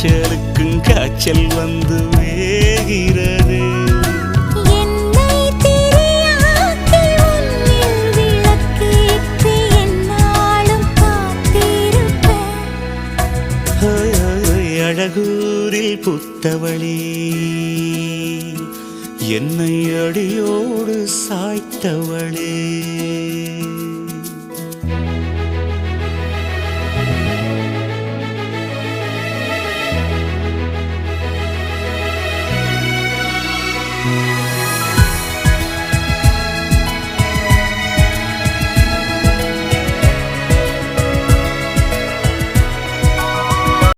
காய்ச்சலுக்கும் காய்ச்சல் வந்து வேகிறது. என்னை திரியாக்கி உன்னில் விளக்கேற்றி என்னாலும் காத்திருப்பேன். அழகூரில் புத்தவளி என்னை அடியோடு சாய்த்தவளே.